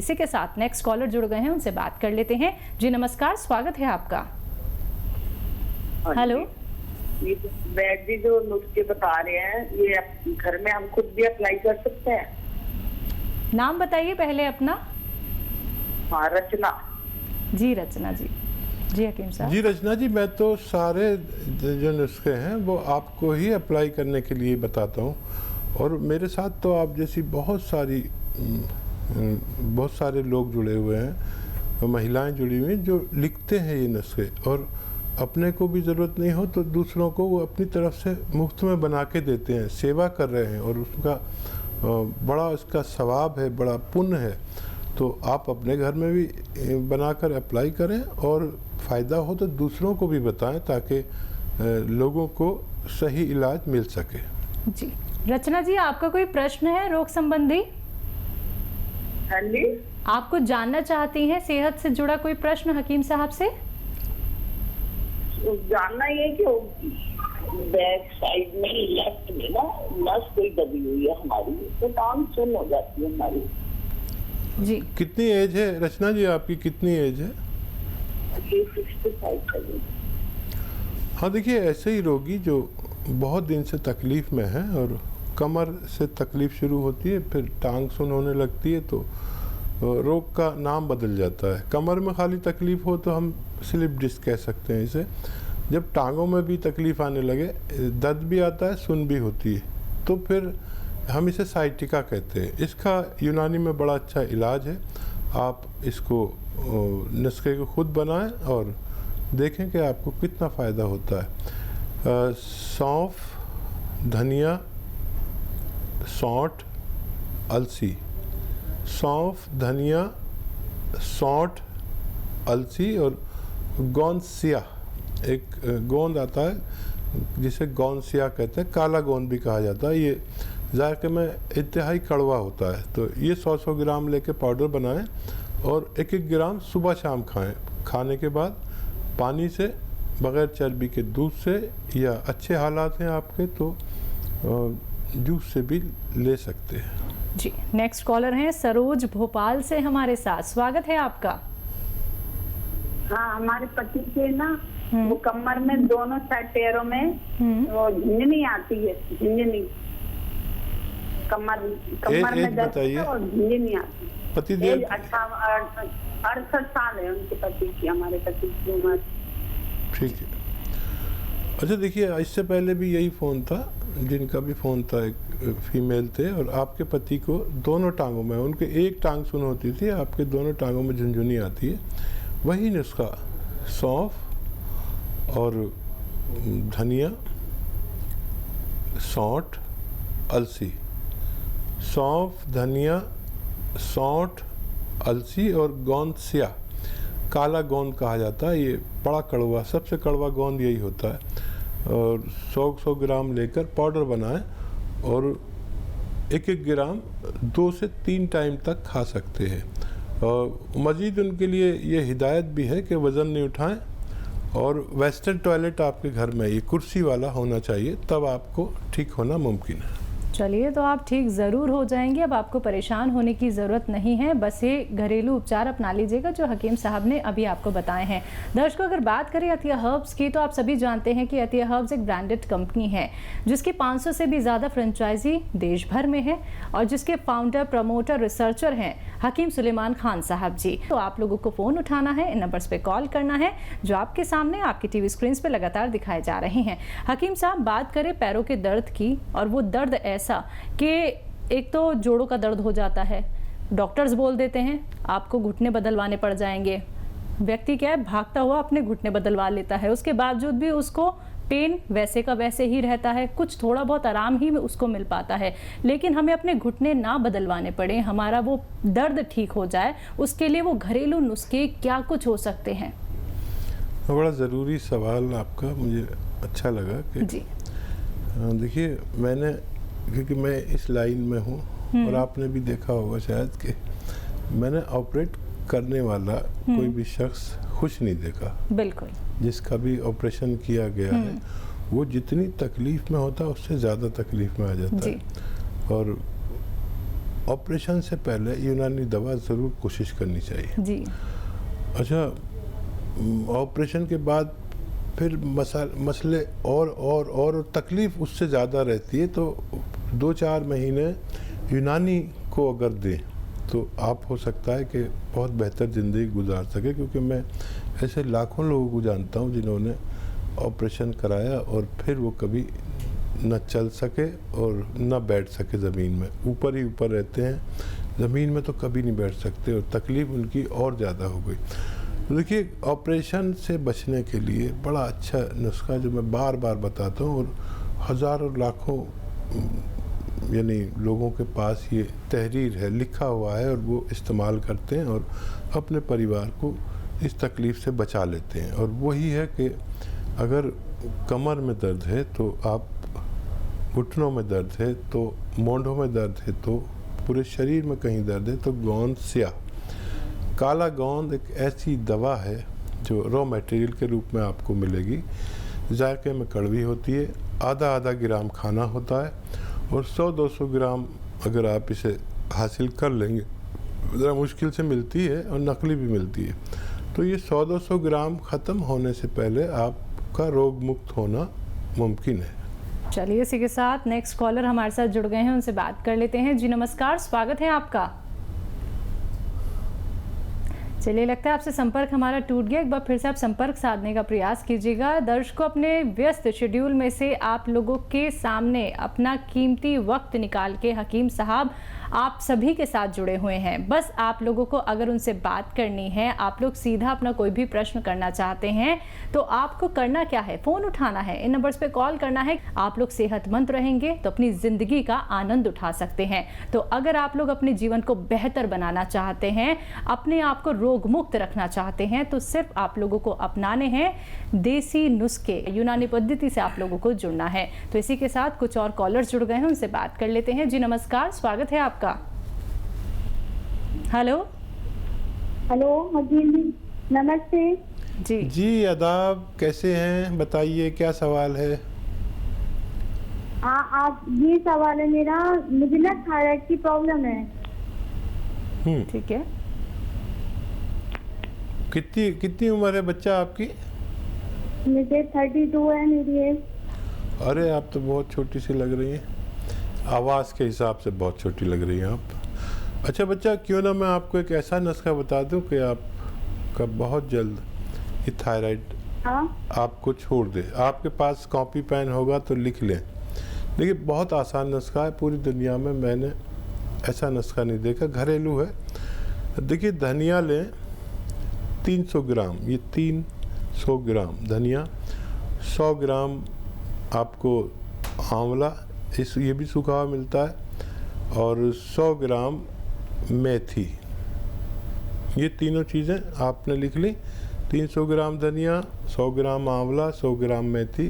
इसी के साथ नेक्स्ट कॉलर जुड़ गए हैं, उनसे बात कर लेते हैं। जी नमस्कार, स्वागत है आपका। हेलो। ये वैद्य जी जो नुस्खे बता रहे हैं, ये घर में हम खुद भी अप्लाई कर सकते हैं? नाम बताइए पहले अपना। हाँ, रचना। जी रचना जी। जी हकीम साहब। जी रचना जी, मैं तो सारे जो नुस्खे हैं वो आपको ही अप्लाई करने के लिए बताता हूँ, और मेरे साथ तो आप जैसी बहुत सारे लोग जुड़े हुए हैं, महिलाएं जुड़ी हुई हैं जो लिखते हैं ये नुस्खे, और अपने को भी ज़रूरत नहीं हो तो दूसरों को वो अपनी तरफ से मुफ्त में बना के देते हैं, सेवा कर रहे हैं, और उसका बड़ा उसका सवाब है, बड़ा पुण्य है। तो आप अपने घर में भी बनाकर अप्लाई करें, और फ़ायदा हो तो दूसरों को भी बताएं ताकि लोगों को सही इलाज मिल सके। जी रचना जी, आपका कोई प्रश्न है रोग संबंधी? हाँ जी। आपको जानना चाहती हैं सेहत से जुड़ा कोई प्रश्न हकीम साहब से? जानना ये कि बैक साइड में लेफ्ट में ना नस कोई दबी हुई है हमारी, तो टांग सुन हो जाती है हमारी। जी कितनी एज है रचना जी, आपकी कितनी एज है? 65 है। हाँ देखिए, ऐसे ही रोगी जो बहुत दिन से तकलीफ़ में है और कमर से तकलीफ़ शुरू होती है, फिर टांग सुन होने लगती है, तो रोग का नाम बदल जाता है। कमर में खाली तकलीफ़ हो तो हम स्लिप डिस्क कह सकते हैं इसे। जब टांगों में भी तकलीफ़ आने लगे, दर्द भी आता है, सुन भी होती है, तो फिर हम इसे साइटिका कहते हैं। इसका यूनानी में बड़ा अच्छा इलाज है। आप इसको नुस्खे को खुद बनाएं और देखें कि आपको कितना फ़ायदा होता है। सौंफ, धनिया, सौंठ, अलसी। सौंफ, धनिया, सौंठ, अलसी और गोंदसिया, एक गोंद आता है जिसे गोंदसिया कहते हैं, काला गोंद भी कहा जाता है। ये जायके में इंतहाई कड़वा होता है। तो ये 100-100 ग्राम लेके पाउडर बनाएं और 1-1 ग्राम सुबह शाम खाएं। खाने के बाद पानी से, बग़ैर चर्बी के दूध से, या अच्छे हालात हैं आपके तो जूस से भी ले सकते हैं। जी नेक्स्ट कॉलर हैं सरोज भोपाल से हमारे साथ, स्वागत है आपका। हाँ, हमारे पति के ना वो कमर में दोनों साइड पैरों में वो झिंझनी आती है, झिंझनी कमर में दर्द है और झिंझनी आती है। पति देव 68 साल है उनके पति की, हमारे पति की उम्र। ठीक है। अच्छा देखिए, इससे पहले भी यही फ़ोन था, जिनका भी फ़ोन था, एक फीमेल थे, और आपके पति को दोनों टांगों में, उनके एक टांग सुन होती थी, आपके दोनों टांगों में झुनझुनी आती है। वही नुस्खा सौंफ और धनिया, सौंठ, अलसी। सौंफ, धनिया, सौंठ, अलसी और गोंदसिया, काला गोंद कहा जाता है। ये बड़ा कड़वा, सबसे कड़वा गोंद यही होता है। और 100-100 ग्राम लेकर पाउडर बनाएं और 1-1 ग्राम 2 से 3 टाइम तक खा सकते हैं। और मज़ीद उनके लिए ये हिदायत भी है कि वज़न नहीं उठाएं, और वेस्टर्न टॉयलेट आपके घर में ये कुर्सी वाला होना चाहिए, तब आपको ठीक होना मुमकिन है। चलिए, तो आप ठीक ज़रूर हो जाएंगे। अब आपको परेशान होने की ज़रूरत नहीं है, बस ये घरेलू उपचार अपना लीजिएगा जो हकीम साहब ने अभी आपको बताए हैं। दर्शकों, अगर बात करें अतिया हर्ब्स की, तो आप सभी जानते हैं कि अतिया हर्ब्स एक ब्रांडेड कंपनी है जिसकी 500 से भी ज़्यादा फ्रेंचाइजी देश भर में है, और जिसके फाउंडर, प्रमोटर, रिसर्चर हैं हकीम सुलेमान खान साहब जी। तो आप लोगों को फ़ोन उठाना है, इन नंबर्स पे कॉल करना है जो आपके सामने आपकी टीवी स्क्रीन पे लगातार दिखाए जा रहे हैं। हकीम साहब, बात करें पैरों के दर्द की, और वो दर्द ऐसा कि एक तो जोड़ों का दर्द हो जाता है, डॉक्टर्स बोल देते हैं आपको घुटने बदलवाने पड़ जाएंगे। व्यक्ति क्या है, भागता हुआ अपने घुटने बदलवा लेता है, उसके बावजूद भी उसको पेन वैसे का वैसे ही रहता है, कुछ थोड़ा बहुत आराम ही में उसको मिल पाता है। लेकिन हमें अपने घुटने ना बदलवाने पड़े, हमारा वो दर्द ठीक हो जाए, उसके लिए वो घरेलू नुस्खे क्या कुछ हो सकते हैं? बड़ा ज़रूरी सवाल आपका, मुझे अच्छा लगा कि जी। देखिए, मैंने, क्योंकि मैं इस लाइन में हूँ, और आपने भी देखा होगा शायद कि मैंने ऑपरेट करने वाला कोई भी शख्स खुश नहीं देखा। बिल्कुल। जिसका भी ऑपरेशन किया गया है, वो जितनी तकलीफ़ में होता है उससे ज़्यादा तकलीफ़ में आ जाता है। और ऑपरेशन से पहले यूनानी दवा ज़रूर कोशिश करनी चाहिए जी। अच्छा, ऑपरेशन के बाद फिर मसले और तकलीफ़ उससे ज़्यादा रहती है, तो 2-4 महीने यूनानी को अगर दें तो आप हो सकता है कि बहुत बेहतर ज़िंदगी गुजार सके, क्योंकि मैं ऐसे लाखों लोगों को जानता हूँ जिन्होंने ऑपरेशन कराया और फिर वो कभी न चल सके और न बैठ सके ज़मीन में, ऊपर ही ऊपर रहते हैं, ज़मीन में तो कभी नहीं बैठ सकते और तकलीफ़ उनकी और ज़्यादा हो गई। तो देखिए, ऑपरेशन से बचने के लिए बड़ा अच्छा नुस्खा जो मैं बार बार बताता हूँ और हज़ारों लाखों यानी लोगों के पास ये तहरीर है, लिखा हुआ है और वो इस्तेमाल करते हैं और अपने परिवार को इस तकलीफ़ से बचा लेते हैं। और वही है कि अगर कमर में दर्द है तो आप, घुटनों में दर्द है तो, मोंढों में दर्द है तो, पूरे शरीर में कहीं दर्द है तो गोंद स्याह, काला गोंद एक ऐसी दवा है जो रॉ मटेरियल के रूप में आपको मिलेगी, जायके में कड़वी होती है, आधा ग्राम खाना होता है और 100-200 ग्राम अगर आप इसे हासिल कर लेंगे, ज़रा मुश्किल से मिलती है और नकली भी मिलती है, तो ये 100-200 ग्राम ख़त्म होने से पहले आपका रोग मुक्त होना मुमकिन है। चलिए, इसी के साथ नेक्स्ट कॉलर हमारे साथ जुड़ गए हैं, उनसे बात कर लेते हैं। जी नमस्कार, स्वागत है आपका। चलिए, लगता है आपसे संपर्क हमारा टूट गया, एक बार फिर से आप संपर्क साधने का प्रयास कीजिएगा। दर्शकों, अपने व्यस्त शेड्यूल में से आप लोगों के सामने अपना कीमती वक्त निकाल के हकीम साहब आप सभी के साथ जुड़े हुए हैं। बस आप लोगों को अगर उनसे बात करनी है, आप लोग सीधा अपना कोई भी प्रश्न करना चाहते हैं, तो आपको करना क्या है, फ़ोन उठाना है, इन नंबर्स पे कॉल करना है। आप लोग सेहतमंद रहेंगे तो अपनी ज़िंदगी का आनंद उठा सकते हैं। तो अगर आप लोग अपने जीवन को बेहतर बनाना चाहते हैं, अपने आप को रोग मुक्त रखना चाहते हैं, तो सिर्फ आप लोगों को अपनाने हैं देसी नुस्खे, यूनानी पद्धति से आप लोगों को जुड़ना है। तो इसी के साथ कुछ और कॉलर्स जुड़ गए हैं, उनसे बात कर लेते हैं। जी नमस्कार, स्वागत है आपका। हेलो हेलो जी, नमस्ते जी आदाब, कैसे हैं, बताइए क्या सवाल है। हाँ, आप, ये सवाल है मेरा, मुझे ना थायराइड की प्रॉब्लम है। ठीक है। कितनी उम्र है बच्चा आपकी? मुझे 32 है मेरी एज। अरे, आप तो बहुत छोटी सी लग रही हैं, आवाज़ के हिसाब से बहुत छोटी लग रही हैं आप। अच्छा बच्चा, क्यों ना मैं आपको एक ऐसा नुस्खा बता दूं कि आपका बहुत जल्द ये थायराइड आपको छोड़ दे। आपके पास कॉपी पेन होगा तो लिख लें। देखिए, बहुत आसान नुस्खा है, पूरी दुनिया में मैंने ऐसा नुस्खा नहीं देखा, घरेलू है। देखिए, धनिया लें 300 ग्राम, ये 300 ग्राम धनिया, 100 ग्राम आपको आंवला, ये भी सूखा हुआ मिलता है, और 100 ग्राम मेथी। ये तीनों चीज़ें आपने लिख ली। 300 ग्राम धनिया, 100 ग्राम आंवला, 100 ग्राम मेथी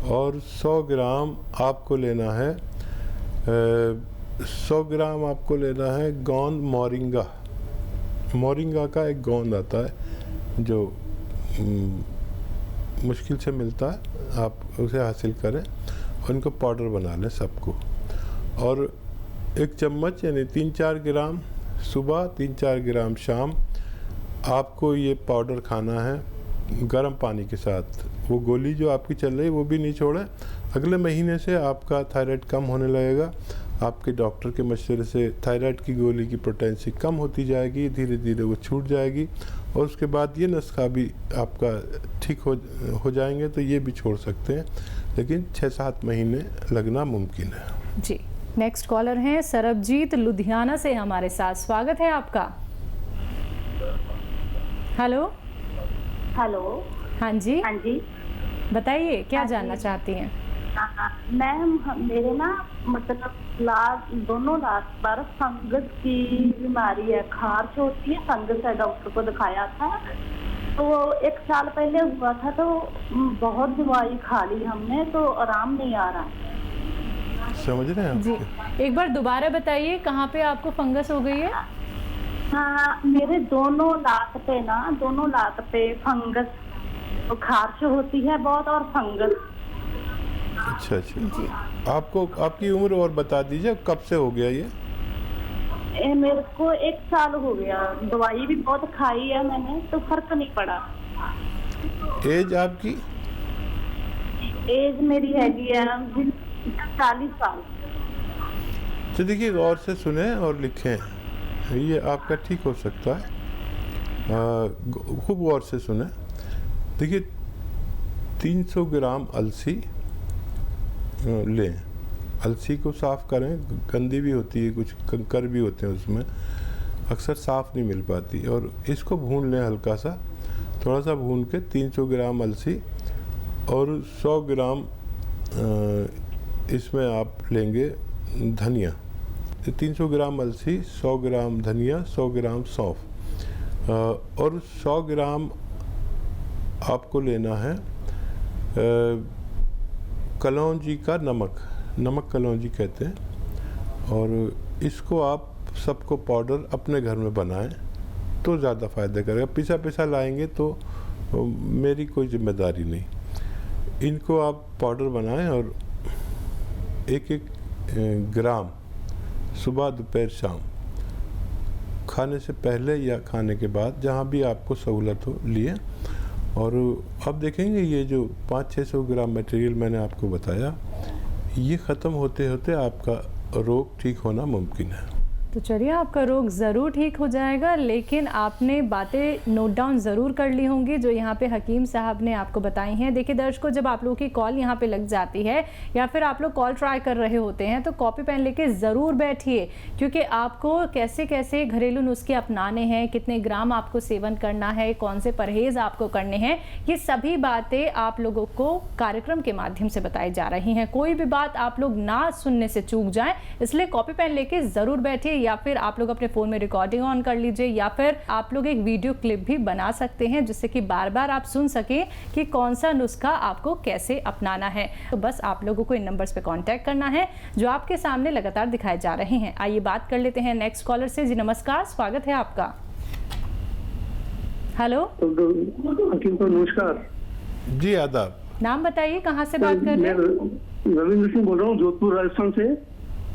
और 100 ग्राम आपको लेना है 100 ग्राम आपको लेना है गोंद मोरिंगा। मोरिंगा का एक गोंद आता है जो मुश्किल से मिलता है, आप उसे हासिल करें और इनको पाउडर बना लें सबको। और 1 चम्मच यानी 3-4 ग्राम सुबह, 3-4 ग्राम शाम आपको ये पाउडर खाना है गर्म पानी के साथ। वो गोली जो आपकी चल रही है वो भी नहीं छोड़ें। अगले महीने से आपका थायराइड कम होने लगेगा। आपके डॉक्टर के मशवरे से थायराइड की गोली की पोटेंसी कम होती जाएगी, धीरे धीरे वो छूट जाएगी और उसके बाद ये नुस्खा भी आपका ठीक हो जाएंगे तो ये भी छोड़ सकते हैं, लेकिन 6-7 महीने लगना मुमकिन है। जी, नेक्स्ट कॉलर हैं सरबजीत लुधियाना से हमारे साथ, स्वागत है आपका। Hello hello. हाँ जी, हाँ जी, बताइए क्या जानना चाहती हैं। मैम, मेरे ना मतलब दोनों लात पर फंगस की बीमारी है, खारिश होती है, फंगस है, डॉक्टर को दिखाया था तो 1 साल पहले हुआ था, तो बहुत दवाई खा ली हमने तो आराम नहीं आ रहा। समझ रहे हैं जी, एक बार दोबारा बताइए कहाँ पे आपको फंगस हो गई है। हाँ, मेरे दोनों लात पे फंगस, खारिश होती है बहुत और फंगस। अच्छा जी। आपको आपकी उम्र और बता दीजिए, कब से हो गया ये? मेरे को 1 साल हो गया, दवाई भी बहुत खाई है मैंने, तो फर्क नहीं पड़ा। एज आपकी? एज मेरी हैगी है 40 साल। तो देखिए, गौर से सुने और लिखें, ये आपका ठीक हो सकता है। खूब गौर से सुने। देखिए, 300 ग्राम अलसी लें। अलसी को साफ़ करें, गंदी भी होती है, कुछ कंकर भी होते हैं उसमें, अक्सर साफ़ नहीं मिल पाती। और इसको भून लें हल्का सा, थोड़ा सा भून के 300 ग्राम अलसी और 100 ग्राम इसमें आप लेंगे धनिया। 300 ग्राम अलसी, 100 ग्राम धनिया, 100 ग्राम सौंफ और 100 ग्राम आपको लेना है कलौंजी का नमक कलौंजी कहते हैं। और इसको आप सबको पाउडर अपने घर में बनाएं तो ज़्यादा फ़ायदा करेगा। पिसा लाएंगे तो मेरी कोई जिम्मेदारी नहीं। इनको आप पाउडर बनाएं और एक ग्राम सुबह, दोपहर, शाम, खाने से पहले या खाने के बाद, जहाँ भी आपको सहूलत हो, लिए। और अब देखेंगे ये जो 500-600 ग्राम मटेरियल मैंने आपको बताया, ये ख़त्म होते होते आपका रोग ठीक होना मुमकिन है। तो चलिए, आपका रोग ज़रूर ठीक हो जाएगा, लेकिन आपने बातें नोट डाउन ज़रूर कर ली होंगी जो यहाँ पे हकीम साहब ने आपको बताई हैं। देखिए दर्शकों, जब आप लोगों की कॉल यहाँ पे लग जाती है या फिर आप लोग कॉल ट्राई कर रहे होते हैं तो कॉपी पेन लेके ज़रूर बैठिए, क्योंकि आपको कैसे कैसे घरेलू नुस्खे अपनाने हैं, कितने ग्राम आपको सेवन करना है, कौन से परहेज़ आपको करने हैं, ये सभी बातें आप लोगों को कार्यक्रम के माध्यम से बताई जा रही हैं। कोई भी बात आप लोग ना सुनने से चूक जाएँ, इसलिए कॉपी पेन लेके ज़रूर बैठिए, या फिर आप लोग अपने फ़ोन में रिकॉर्डिंग ऑन कर लीजिए, या फिर आप लोग एक वीडियो क्लिप भी बना सकते हैं जिससे कि बार बार आप सुन सकें कि कौन सा नुस्खा आपको कैसे अपनाना है। तो बस आप लोगों को इन नंबर्स पे कांटेक्ट करना है जो आपके सामने लगातार दिखाए जा रहे हैं। आइए बात कर लेते हैं नेक्स्ट कॉलर से। जी नमस्कार, स्वागत है आपका। हेलो, नमस्कार जी, आदाब। नाम बताइए, कहाँ से बात कर रहे हैं? रविंद्र सिंह बोल रहा हूँ, जोधपुर, राजस्थान से।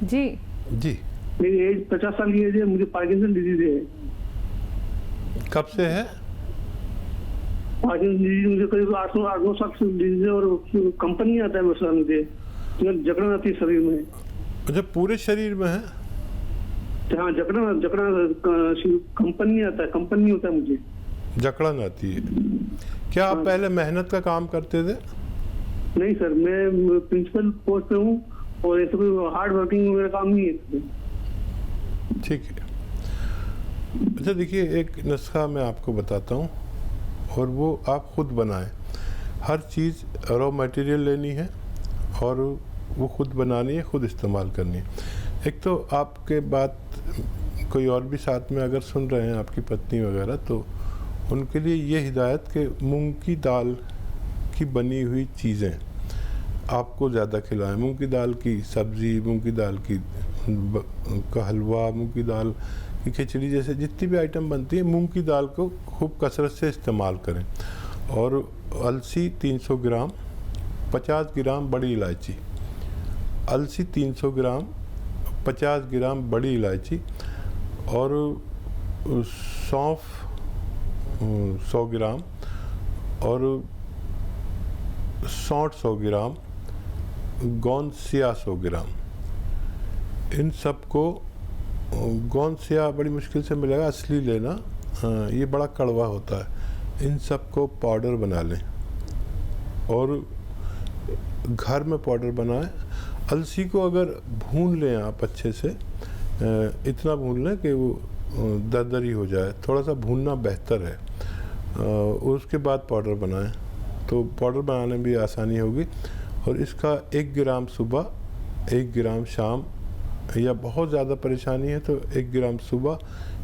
जी, मेरी एज 50 साल की एज है, मुझे पार्किंसन डिजीज है। कब से है? पार्किंसन डिजीज मुझे करीब 8-9 साल से डिजीज है, और कंपनी आता है मसला, मुझे जकड़न आती है शरीर में। अच्छा, पूरे शरीर में है? हाँ, जकड़न कंपनी आता है, कंपनी होता है मुझे। जकड़न आती है। क्या आप पहले मेहनत का काम करते थे? नहीं सर, मैं प्रिंसिपल पोस्ट पे हूँ और ऐसे कोई हार्ड वर्किंग मेरा काम नहीं है। ठीक है। अच्छा देखिए, एक नुस्खा मैं आपको बताता हूँ और वो आप खुद बनाएं। हर चीज़ रॉ मटेरियल लेनी है और वो खुद बनानी है, खुद इस्तेमाल करनी है। एक तो आपके बात कोई और भी साथ में अगर सुन रहे हैं, आपकी पत्नी वगैरह, तो उनके लिए ये हिदायत कि मूंग की दाल की बनी हुई चीज़ें आपको ज़्यादा खिलाएं। मूंग की दाल की सब्ज़ी, मूंग की दाल की का हलवा, मूंग की दाल की खिचड़ी, जैसे जितनी भी आइटम बनती है, मूंग की दाल को खूब कसरत से इस्तेमाल करें। और अलसी 300 ग्राम, 50 ग्राम बड़ी इलायची। अलसी 300 ग्राम, 50 ग्राम बड़ी इलायची और सौंफ 100 ग्राम और सौंठ 100 ग्राम, गोंद सिया 100 ग्राम। इन सबको, गोंद सिया बड़ी मुश्किल से मिलेगा, असली लेना, ये बड़ा कड़वा होता है। इन सबको पाउडर बना लें और घर में पाउडर बनाएं। अलसी को अगर भून लें आप अच्छे से, इतना भून लें कि वो दरदरी हो जाए, थोड़ा सा भूनना बेहतर है। उसके बाद पाउडर बनाएं तो पाउडर बनाने में भी आसानी होगी। और इसका 1 ग्राम सुबह, 1 ग्राम शाम, या बहुत ज़्यादा परेशानी है तो 1 ग्राम सुबह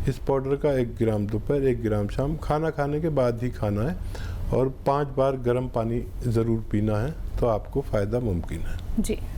इस पाउडर का, 1 ग्राम दोपहर, 1 ग्राम शाम, खाना खाने के बाद ही खाना है। और 5 बार गर्म पानी ज़रूर पीना है, तो आपको फ़ायदा मुमकिन है। जी।